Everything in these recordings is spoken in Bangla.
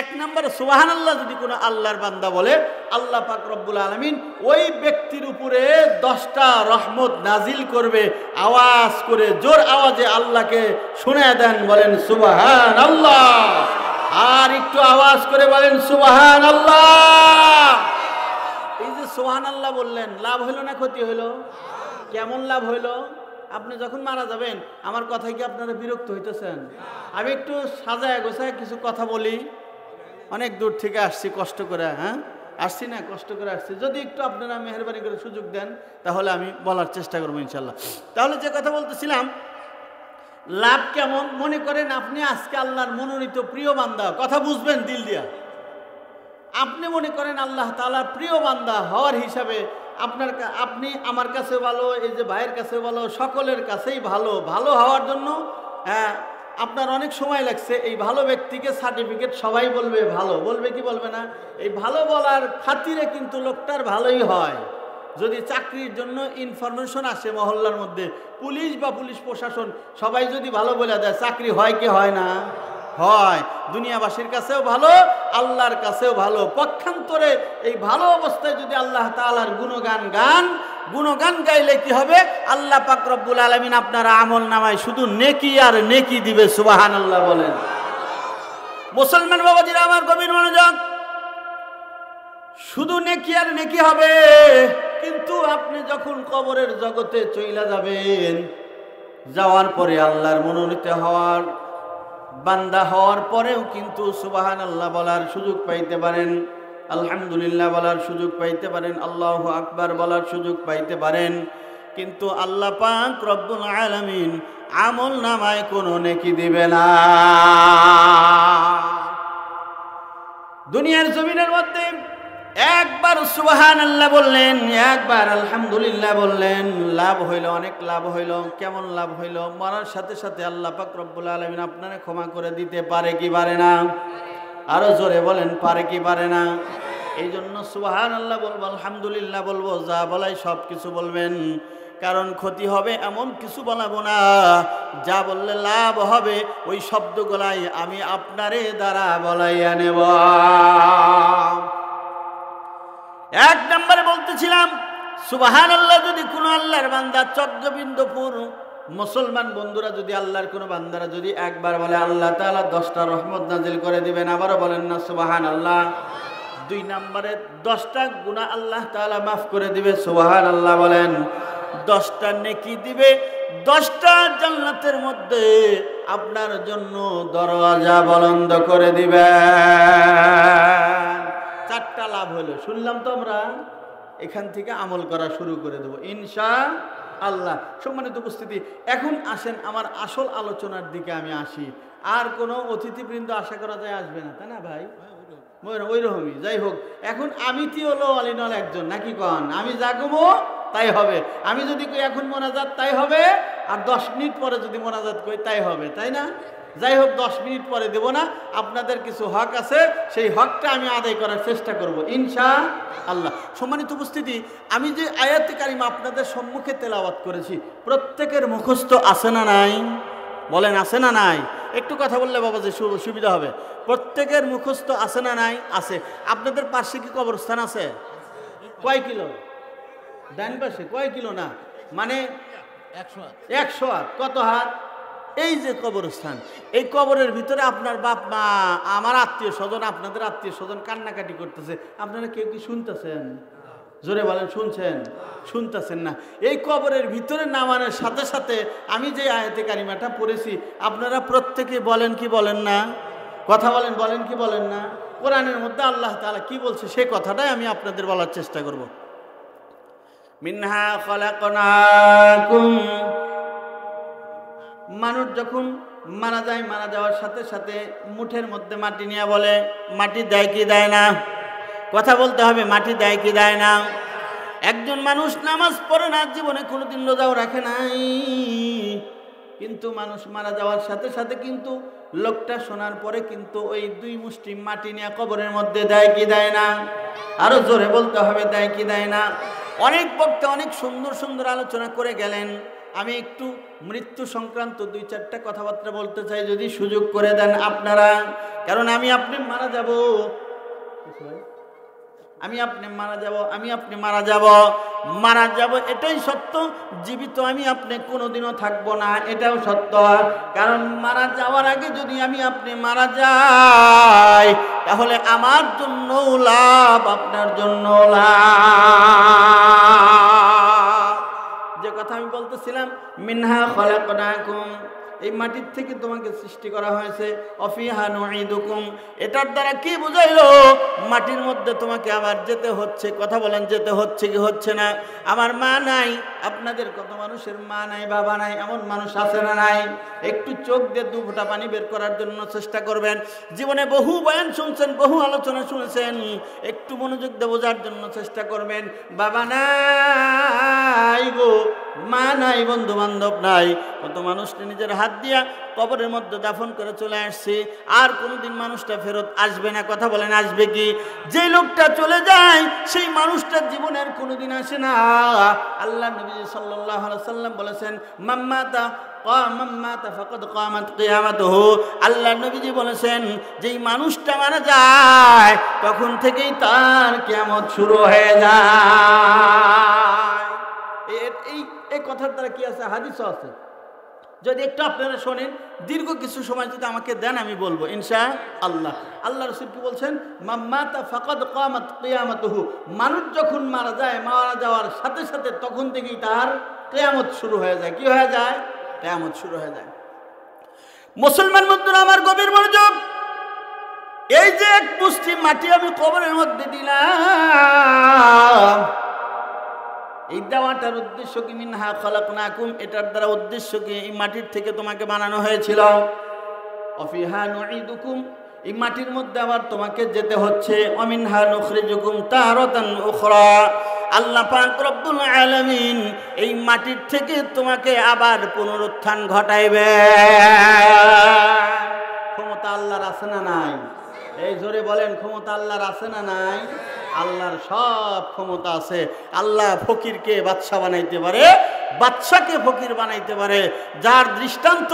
এক নম্বরে সুবহানাল্লাহ যদি কোনো আল্লাহর বান্দা বলে, আল্লাহ পাক রব্বুল আলামিন ওই ব্যক্তির উপরে 10টা রহমত নাজিল করবে। আওয়াজ করে জোর আওয়াজে আল্লাহকে শুনিয়ে দেন, বলেন সুবহানাল্লাহ। আর একটু আওয়াজ করে বলেন সুবহানাল্লাহ। এই যে সুবহানাল্লাহ বললেন, লাভ হইল না ক্ষতি হইল? কেমন লাভ হইল? আপনি যখন মারা যাবেন, আমার কথায় কি আপনারা বিরক্ত হইতেছেন? আমি একটু সাজায় গোছায় কিছু কথা বলি। অনেক দূর থেকে আসছি কষ্ট করে, আসছি না, কষ্ট করে আসছি। যদি একটু আপনারা মেহেরবানি করে সুযোগ দেন, তাহলে আমি বলার চেষ্টা করবো ইনশাল্লাহ। তাহলে যে কথা বলতেছিলাম, লাভ কেমন? মনে করেন আপনি আজকে আল্লাহর মনোনীত প্রিয় বান্দা, কথা বুঝবেন দিল দিয়া। আপনি মনে করেন আল্লাহ তাআলার প্রিয় বান্দা হওয়ার হিসাবে আপনি আমার কাছে ভালো, এই যে ভাইয়ের কাছে ভালো, সকলের কাছেই ভালো। ভালো হওয়ার জন্য আপনার অনেক সময় লাগছে। এই ভালো ব্যক্তিকে সার্টিফিকেট সবাই বলবে ভালো, বলবে কি বলবে না? এই ভালো বলার খাতিরে কিন্তু লোকটার ভালোই হয়। যদি চাকরির জন্য ইনফরমেশন আসে মহল্লার মধ্যে, পুলিশ বা পুলিশ প্রশাসন সবাই যদি ভালো বলে দেয়, চাকরি হয় কি হয় না? হয়। দুনিয়াবাসীর কাছেও ভালো, আল্লাহর কাছেও ভালো। পক্ষান্তরে এই ভালো অবস্থায় যদি আল্লাহ তাআলার গুণগান গাইলে কি হবে? আল্লাহ পাক রব্বুল আলামিন আপনার আমল নামায় শুধু নেকি আর নেকি দিবে। সুবহানাল্লাহ বলেন। মুসলমান বাবাজিরা আমার, গভীর মনোযোগ। শুধু নেকি আর নেকি হবে, কিন্তু আপনি যখন কবরের জগতে চইলা যাবেন, যাওয়ার পরে আল্লাহর মনোনীত হওয়ার বান্দা হওয়ার পরেও কিন্তু সুবহানাল্লাহ বলার সুযোগ পাইতে পারেন, আলহামদুলিল্লাহ বলার সুযোগ পাইতে পারেন, আল্লাহু আকবার বলার সুযোগ পাইতে পারেন। কিন্তু আল্লাহ পাক রব্বুল আলামিন আমল নামায় কোনো নেকি দিবে না। দুনিয়ার জমিনের মধ্যে একবার সুবহানাল্লাহ বললেন, একবার আলহামদুলিল্লাহ বললেন, লাভ হইল, অনেক লাভ হইল। কেমন লাভ হইল? মরার সাথে সাথে আল্লাহ পাক রব্বুল আলামিন আপনারে ক্ষমা করে দিতে পারে কি পারে না? আরো জোরে বলেন, পারে কি পারে না? এই জন্য সুবহানাল্লাহ বলবো, আলহামদুলিল্লাহ বলবো, যা বলাই সব কিছু বলবেন। কারণ ক্ষতি হবে এমন কিছু বলাবো না। যা বললে লাভ হবে ওই শব্দগুলাই আমি আপনারে দ্বারা বলাইয়া নেব। এক নম্বরে বলতেছিলাম, সুবহানাল্লাহ যদি কোনো আল্লাহর বান্দা চকগোবিন্দপুর মুসলমান বন্ধুরা যদি আল্লাহর কোনো বান্দারা যদি একবার বলে, আল্লাহ তাআলা 10টা রহমত নাজিল করে দিবেন। আবারও বলেন না সুবহানাল্লাহ। 2 নম্বরে 10টা গুনাহ আল্লাহ তাআলা মাফ করে দিবে। সুবহানাল্লাহ বলেন। 10টা নেকি দিবে, 10টা জান্নাতের মধ্যে আপনার জন্য দরওয়াজা বন্ধ করে দিবে। 4টা লাভ হলো। শুনলাম তো আমরা, এখান থেকে আমল করা শুরু করে দেব ইনশাআল্লাহ। সম্মানিত উপস্থিতি, এখন আসেন আমার আসল আলোচনার দিকে আমি আসি। আর কোনো অতিথিবৃন্দ আশা করা যায় আসবে না, তাই না ভাই? ওই রকমই। যাই হোক, এখন আমি তি হলো অলিনল একজন, নাকি কন? আমি যা কমো তাই হবে। আমি যদি কই এখন মোনাজাত, তাই হবে। আর 10 মিনিট পরে যদি মোনাজাত কই, তাই হবে, তাই না? যাই হোক, 10 মিনিট পরে দেব না। আপনাদের কিছু হক আছে, সেই হকটা আমি আদায় করার চেষ্টা করব ইনশাআল্লাহ। সম্মানিত উপস্থিতি, আমি যে আয়াতে কারিমা আপনাদের সম্মুখে তেলাওয়াত করেছি, প্রত্যেকের মুখস্থ আছে না নাই? বলেন, আছে না নাই? একটু কথা বললে বাবা যে সুবিধা হবে। প্রত্যেকের মুখস্থ আছে না নাই? আছে। আপনাদের পাশে কি কবরস্থান আছে? কয় কিলো? ডান পাশে কয় কিলো? না মানে 100 হাত। কত হাত? এই যে কবরস্থান, এই কবরের ভিতরে আপনার বাপ মা, আমার আত্মীয় স্বজন, আপনাদের আত্মীয় স্বজন কান্নাকাটি করতেছে। আপনারা কেউ কি শুনতেছেন? জোরে বলেন, শুনছেন? শুনতেছেন না? এই কবরের ভিতরে নামানোর সাথে সাথে আমি যে আয়াতে কারিমাটা পড়েছি, আপনারা প্রত্যেকে বলেন কি বলেন না? কথা বলেন, বলেন কি বলেন না? কোরআনের মধ্যে আল্লাহ তাআলা কি বলছে সেই কথাটাই আমি আপনাদের বলার চেষ্টা করব। মিনহা খলাকনাকুম। মানুষ যখন মারা যায়, মারা যাওয়ার সাথে সাথে মুঠের মধ্যে মাটি নিয়ে বলে, মাটি দেয় কি দেয় না? কথা বলতে হবে, মাটি দেয় কি দেয় না? একজন মানুষ নামাজ পড়ে না, জীবনে কোনোদিন রোজাও রাখে নাই, কিন্তু মানুষ মারা যাওয়ার সাথে সাথে কিন্তু লোকটা শোনার পরে কিন্তু ওই 2 মুষ্টি মাটি নিয়ে কবরের মধ্যে দেয় কি দেয় না? আরো জোরে বলতে হবে, দেয় কি দেয় না? অনেক বক্তা অনেক সুন্দর সুন্দর আলোচনা করে গেলেন। আমি একটু মৃত্যু সংক্রান্ত 2-4টা কথাবার্তা বলতে চাই, যদি সুযোগ করে দেন আপনারা। কারণ আমি আপনি মারা যাব, আমি আপনি মারা যাব, এটাই সত্য। জীবিত আমি আপনি কোনোদিনও থাকবো না, এটাও সত্য। কারণ মারা যাওয়ার আগে যদি আমি আপনি মারা যাই, তাহলে আমার জন্য লাভ, আপনার জন্য লাভ। যে কথা আমি বলতেছিলাম, মিনহা খলাকনাকুম, এই মাটির থেকে তোমাকে সৃষ্টি করা হয়েছে, অফিহা নুঈদুকুম, এটার দ্বারা কি বুঝাইলো? মাটির মধ্যে তোমাকে আবার যেতে হচ্ছে। কথা বলেন, যেতে হচ্ছে কি হচ্ছে না? আমার মা নাই, আপনাদের কত মানুষের মা নাই, বাবা নাই, এমন মানুষ আছে না নাই? একটু চোখ দিয়ে 2 ফোঁটা পানি বের করার জন্য চেষ্টা করবেন। জীবনে বহু বয়ান শুনছেন, বহু আলোচনা শুনেছেন, একটু মনোযোগ দিয়ে বোঝার জন্য চেষ্টা করবেন। বাবা নাই গো, মা নাই, বন্ধু বান্ধব নাই, কত মানুষকে নিজের হাত দিয়া কবরের মধ্যে দাফন করে চলে আসছে, আর কোনোদিন মানুষটা ফেরত আসবে না। কথা বলেন, আসবে কি? যে লোকটা চলে যায় সেই মানুষটার জীবনের কোনোদিন আসে না। আল্লাহ নবী সাল্লাল্লাহু আলাইহি সাল্লাম বলেছেন, মাম্মাতা ফাকাদ কামাত কিয়ামাতুহু। আল্লাহ নবীজি বলেছেন, যেই মানুষটা মারা যায় তখন থেকেই তার কিয়ামত শুরু হয়ে যায়। এই কথার দ্বারা কি আছে? হাদিসও আছে। যদি একটু আপনারা শোনেন, দীর্ঘ কিছু সময় যদি আমাকে দেন আমি বলবো ইনশাআল্লাহ। আল্লাহ রাসূল কি বলছেন? মাম্মাতা ফাকাদ কামাত কিয়ামাতুহু, মানুষ যখন মারা যায়, মারা যাওয়ার সাথে সাথে তখন থেকেই তার কিয়ামত শুরু হয়ে যায়। কি হয়ে যায়? কিয়ামত শুরু হয়ে যায়। মুসলমান বন্ধুরা আমার, গভীর মনোযোগ। এই যে এক মুষ্টি মাটি আমি কবরের মধ্যে দিলাম, এই দেওয়াটার উদ্দেশ্য কি? মিনহা খলাকনাকুম, এটার দ্বারা উদ্দেশ্য কি? এই মাটির থেকে তোমাকে বানানো হয়েছিল। অফিহা নুঈদুকুম, এই মাটির মধ্যে আবার তোমাকে যেতে হচ্ছে। অমিনহা নুখরিজুকুম তারাতান উখরা, আল্লাহ পাক রব্বুল আলামিন এই মাটির থেকে তোমাকে আবার পুনরুত্থান ঘটাইবে। ক্ষমতা আল্লাহর আছে না নাই? এই জোরে বলেন, ক্ষমতা আল্লাহর আছে না নাই? আল্লাহর সব ক্ষমতা আছে। আল্লাহ ফকিরকে বাদশা বানাইতে পারে, বাদশাকে ফকির বানাইতে পারে। যার দৃষ্টান্ত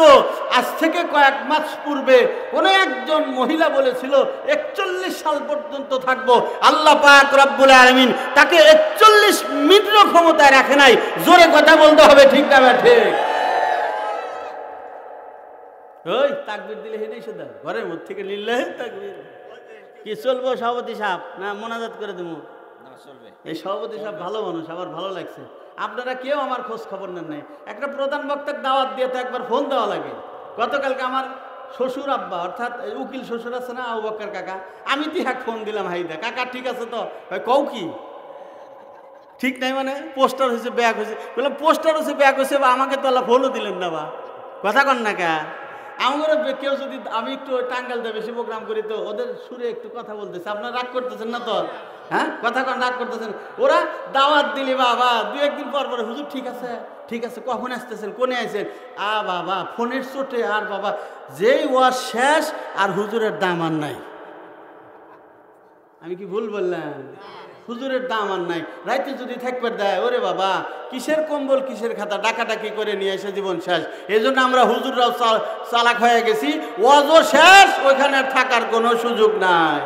আজ থেকে কয়েক মাস পূর্বে কোন একজন মহিলা বলেছিল 41 সাল পর্যন্ত থাকবো, আল্লাহ পাক রব্বুল আলামিন তাকে 41 মিনিটও ক্ষমতায় রাখে নাই। জোরে কথা বলতে হবে, ঠিক না ঠিক? ওই তাকবীর দিলে হেঁটেই শুধু ঘরের মধ্যে থেকে লিল্লাহি তাকবীর। কি চলবো সভাপতি সাহেব? না মোনাজাত করে দেবো? এই সভাপতি সাহেব ভালো মানুষ, আমার ভালো লাগছে। আপনারা কেউ আমার খোঁজ খবর নেন নাই। একটা প্রধান বক্তার দাওয়াত দিয়ে তো একবার ফোন দেওয়া লাগে। গতকালকে আমার শ্বশুর আব্বা, অর্থাৎ উকিল শ্বশুর আছে না, আবু বকর কাকা, আমি তিহাক ফোন দিলাম, হাইদা কাকা ঠিক আছে তো? কও কি ঠিক নাই মানে? পোস্টার হয়েছে, ব্যাগ হয়েছে। বললাম পোস্টার হয়েছে, ব্যাগ হয়েছে, বা আমাকে তো আল্লাহ ফোনও দিলেন না। বা কথা কন না কা? আমার কেউ যদি, আমি একটু টাঙ্গাল দিয়ে বেশি প্রোগ্রাম করি তো ওদের সুরে একটু কথা বলতেছে, আপনারা রাগ করতেছেন না তো? হ্যাঁ, কথা কন, রাগ করতেছেন? ওরা দাওয়াত দিলি বাবা 2-1 দিন পর পরে, হুজুর ঠিক আছে, ঠিক আছে, কখন আসতেছেন, কোনে আইছেন? বাবা ফোনের চোটে আর বাবা যেই ওয়াজ শেষ আর হুজুরের দাম আর নাই। আমি কি ভুল বললাম? হুজুরের দাম আর নাই। রাইতে যদি থাকবে দেয়, ওরে বাবা কিসের কম্বল, কিসের খাতা, ডাকাডাকি করে নিয়ে এসে জীবন শেষ। এই জন্য আমরা হুজুররাও চালাক হয়ে গেছি, ওয়াজও শেষ, ওইখানে থাকার কোনো সুযোগ নাই।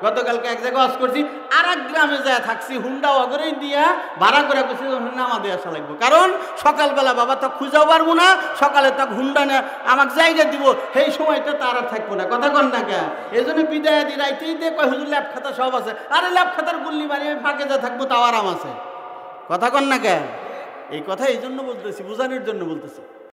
গতকালকে এক জায়গায় ওয়াজ করছি, আর এক গ্রামে যায় থাকছি, হুন্ডা অগরেই দিয়া ভাড়া করে গেছি, নামা দিয়ে আসা লাগবে। কারণ সকালবেলা বাবা তো খুঁজাও পারবো না, সকালে তো হুন্ডা না আমাকে জায়গা দিব, সেই সময়টা তার আর থাকবো না। কথা কন না কে? এই জন্য বিদায় দি রাইতেই দিয়ে কয় হুজুর ল্যাব খাতা সব আছে। আরে ল্যাব খাতার গুল্লি বাড়ি আমি ফাঁকে যা থাকবো, তাও আরাম আছে। কথা কন না কে? এই কথা এই জন্য বলতেছি, বোঝানোর জন্য বলতেছি।